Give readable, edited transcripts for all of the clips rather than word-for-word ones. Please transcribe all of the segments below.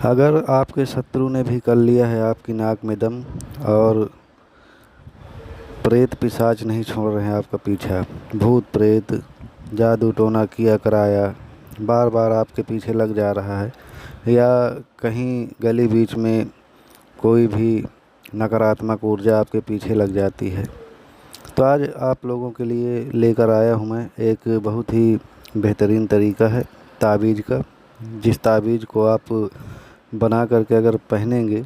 अगर आपके शत्रु ने भी कर लिया है आपकी नाक में दम और प्रेत पिशाच नहीं छोड़ रहे हैं आपका पीछा, भूत प्रेत जादू टोना किया कराया बार बार आपके पीछे लग जा रहा है, या कहीं गली बीच में कोई भी नकारात्मक ऊर्जा आपके पीछे लग जाती है, तो आज आप लोगों के लिए लेकर आया हूँ मैं एक बहुत ही बेहतरीन तरीका है ताबीज़ का। जिस ताबीज़ को आप बना करके अगर पहनेंगे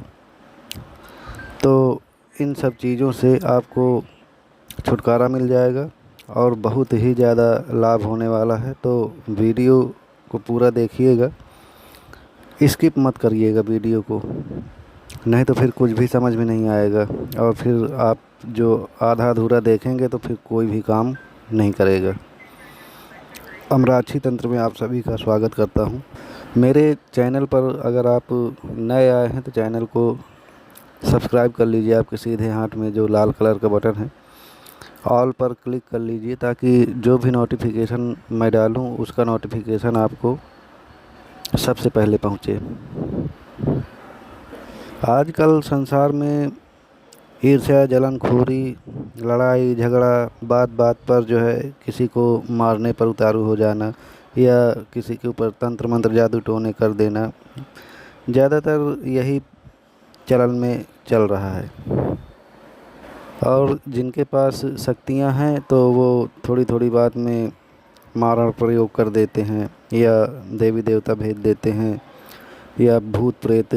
तो इन सब चीज़ों से आपको छुटकारा मिल जाएगा और बहुत ही ज़्यादा लाभ होने वाला है। तो वीडियो को पूरा देखिएगा, स्किप मत करिएगा वीडियो को, नहीं तो फिर कुछ भी समझ में नहीं आएगा और फिर आप जो आधा अधूरा देखेंगे तो फिर कोई भी काम नहीं करेगा। अमराक्षी तंत्र में आप सभी का स्वागत करता हूं। मेरे चैनल पर अगर आप नए आए हैं तो चैनल को सब्सक्राइब कर लीजिए। आपके सीधे हाथ में जो लाल कलर का बटन है ऑल पर क्लिक कर लीजिए, ताकि जो भी नोटिफिकेशन मैं डालूं उसका नोटिफिकेशन आपको सबसे पहले पहुंचे। आजकल संसार में ईर्ष्या, जलनखोरी, लड़ाई झगड़ा, बात बात पर जो है किसी को मारने पर उतारू हो जाना या किसी के ऊपर तंत्र मंत्र जादू टोने कर देना, ज़्यादातर यही चलन में चल रहा है। और जिनके पास शक्तियां हैं तो वो थोड़ी थोड़ी बात में मारण प्रयोग कर देते हैं या देवी देवता भेज देते हैं या भूत प्रेत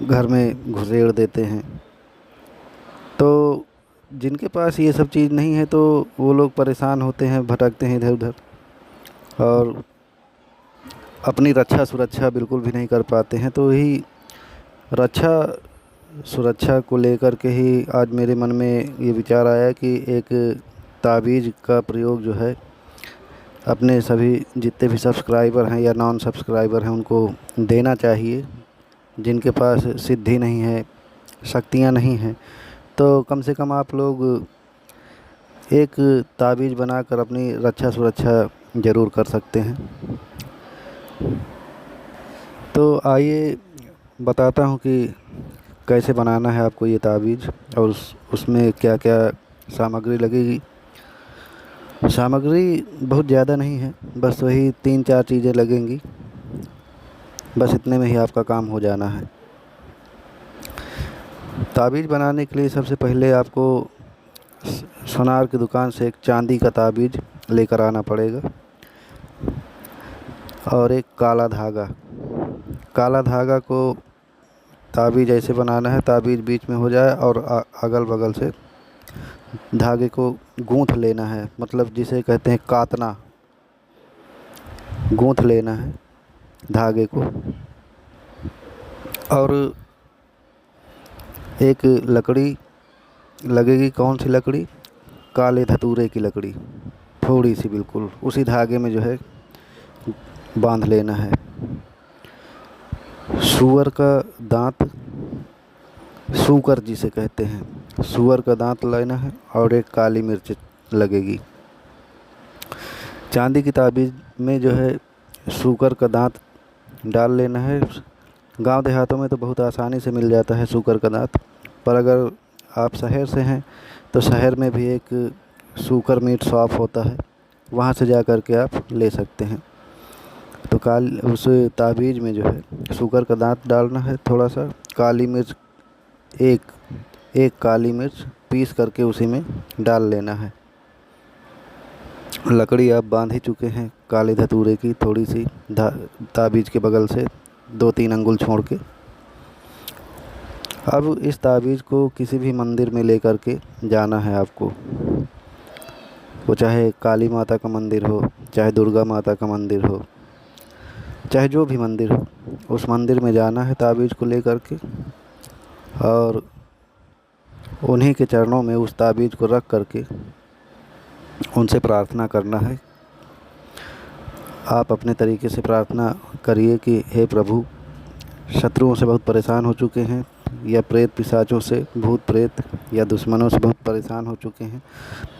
घर में घुसेड़ देते हैं। तो जिनके पास ये सब चीज़ नहीं है तो वो लोग परेशान होते हैं, भटकते हैं इधर उधर और अपनी रक्षा सुरक्षा बिल्कुल भी नहीं कर पाते हैं। तो यही रक्षा सुरक्षा को लेकर के ही आज मेरे मन में ये विचार आया कि एक ताबीज़ का प्रयोग जो है अपने सभी जितने भी सब्सक्राइबर हैं या नॉन सब्सक्राइबर हैं उनको देना चाहिए। जिनके पास सिद्धि नहीं है, शक्तियाँ नहीं हैं, तो कम से कम आप लोग एक ताबीज़ बनाकर अपनी रक्षा सुरक्षा ज़रूर कर सकते हैं। तो आइए बताता हूँ कि कैसे बनाना है आपको ये ताबीज़ और उसमें क्या क्या सामग्री लगेगी। सामग्री बहुत ज़्यादा नहीं है, बस वही 3-4 चीज़ें लगेंगी, बस इतने में ही आपका काम हो जाना है। ताबीज़ बनाने के लिए सबसे पहले आपको सोनार की दुकान से एक चांदी का ताबीज़ लेकर आना पड़ेगा और एक काला धागा। काला धागा को ताबीज़ ऐसे बनाना है, ताबीज़ बीच में हो जाए और अगल बगल से धागे को गूंथ लेना है, मतलब जिसे कहते हैं कातना, गूंथ लेना है धागे को। और एक लकड़ी लगेगी, कौन सी लकड़ी? काले धतूरे की लकड़ी, थोड़ी सी बिल्कुल उसी धागे में जो है बांध लेना है। सूअर का दांत, सूकर जिसे कहते हैं, सूअर का दांत लेना है और एक काली मिर्च लगेगी। चांदी की ताबीज़ में जो है सूकर का दांत डाल लेना है। गांव देहातों में तो बहुत आसानी से मिल जाता है सूकर का दांत, पर अगर आप शहर से हैं तो शहर में भी एक सूकर मीट शॉप होता है, वहाँ से जा कर के आप ले सकते हैं। तो उस ताबीज़ में जो है सूकर का दांत डालना है, थोड़ा सा काली मिर्च, एक काली मिर्च पीस करके उसी में डाल लेना है। लकड़ी आप बांध ही चुके हैं काले धतूरे की, थोड़ी सी ताबीज़ के बगल से 2-3 अंगुल छोड़ के। अब इस ताबीज़ को किसी भी मंदिर में लेकर के जाना है आपको, वो चाहे काली माता का मंदिर हो, चाहे दुर्गा माता का मंदिर हो, चाहे जो भी मंदिर हो, उस मंदिर में जाना है ताबीज़ को लेकर के और उन्हीं के चरणों में उस ताबीज़ को रख करके उनसे प्रार्थना करना है। आप अपने तरीके से प्रार्थना करिए कि हे प्रभु, शत्रुओं से बहुत परेशान हो चुके हैं या प्रेत पिशाचों से, भूत प्रेत या दुश्मनों से बहुत परेशान हो चुके हैं,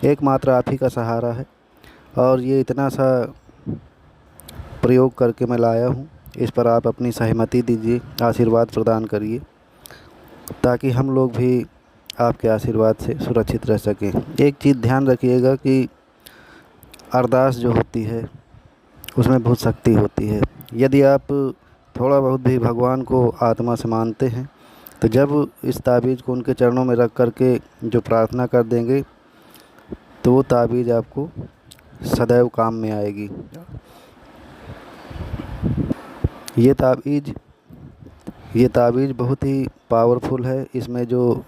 एकमात्र आप ही का सहारा है और ये इतना सा प्रयोग करके मैं लाया हूँ इस पर आप अपनी सहमति दीजिए, आशीर्वाद प्रदान करिए, ताकि हम लोग भी आपके आशीर्वाद से सुरक्षित रह सकें। एक चीज़ ध्यान रखिएगा कि अरदास जो होती है उसमें बहुत शक्ति होती है। यदि आप थोड़ा बहुत भी भगवान को आत्मा से मानते हैं तो जब इस ताबीज़ को उनके चरणों में रख कर के जो प्रार्थना कर देंगे तो वो ताबीज़ आपको सदैव काम में आएगी। ये ताबीज़ बहुत ही पावरफुल है। इसमें जो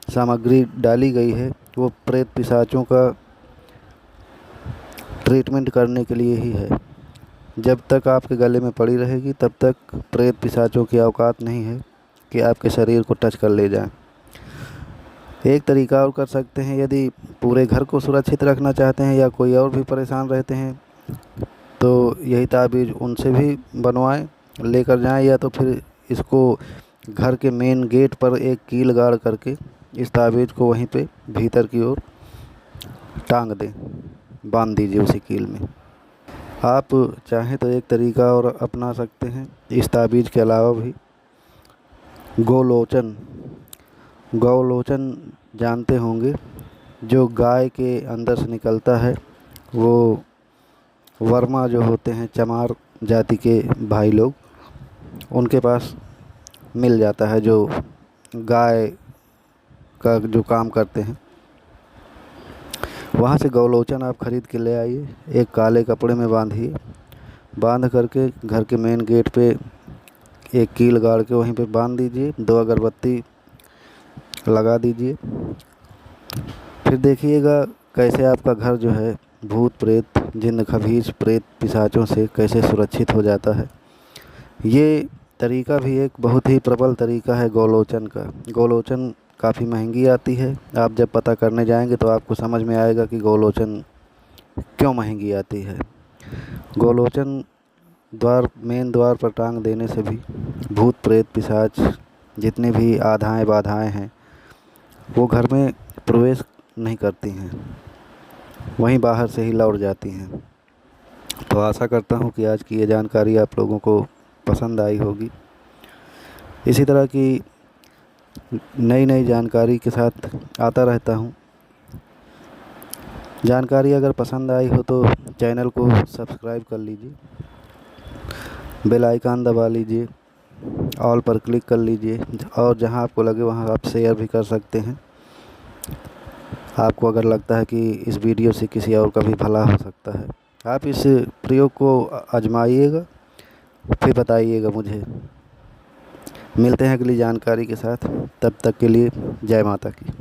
सामग्री डाली गई है वो प्रेत पिशाचों का ट्रीटमेंट करने के लिए ही है। जब तक आपके गले में पड़ी रहेगी तब तक प्रेत पिशाचों की औकात नहीं है कि आपके शरीर को टच कर ले जाएं। एक तरीका और कर सकते हैं, यदि पूरे घर को सुरक्षित रखना चाहते हैं या कोई और भी परेशान रहते हैं तो यही ताबीज़ उनसे भी बनवाएं, लेकर जाएं, या तो फिर इसको घर के मेन गेट पर एक कील गाड़ करके इस ताबीज़ को वहीं पे भीतर की ओर टांग दें, बांध दीजिए उसी कील में। आप चाहें तो एक तरीका और अपना सकते हैं इस ताबीज़ के अलावा भी। गौलोचन जानते होंगे, जो गाय के अंदर से निकलता है, वो वर्मा जो होते हैं, चमार जाति के भाई लोग, उनके पास मिल जाता है, जो गाय का जो काम करते हैं। वहाँ से गौलोचन आप ख़रीद के ले आइए, एक काले कपड़े में बांधिए, बांध करके घर के मेन गेट पे एक कील गाड़ के वहीं पे बांध दीजिए, 2 अगरबत्ती लगा दीजिए। फिर देखिएगा कैसे आपका घर जो है भूत प्रेत, जिन्न खबीज, प्रेत पिशाचों से कैसे सुरक्षित हो जाता है। ये तरीका भी एक बहुत ही प्रबल तरीका है गौलोचन का। गौलोचन काफ़ी महंगी आती है। आप जब पता करने जाएंगे तो आपको समझ में आएगा कि गौलोचन क्यों महंगी आती है। गौलोचन मेन द्वार पर टांग देने से भी भूत प्रेत पिशाच, जितनी भी आधाएं बाधाएं हैं, वो घर में प्रवेश नहीं करती हैं, वहीं बाहर से ही लौट जाती हैं। तो आशा करता हूँ कि आज की ये जानकारी आप लोगों को पसंद आई होगी। इसी तरह की नई नई जानकारी के साथ आता रहता हूँ। जानकारी अगर पसंद आई हो तो चैनल को सब्सक्राइब कर लीजिए, बेल आइकन दबा लीजिए, ऑल पर क्लिक कर लीजिए, और जहां आपको लगे वहां आप शेयर भी कर सकते हैं। आपको अगर लगता है कि इस वीडियो से किसी और का भी भला हो सकता है, आप इस प्रयोग को आजमाइएगा, फिर बताइएगा मुझे। मिलते हैं अगली जानकारी के साथ, तब तक के लिए जय माता की।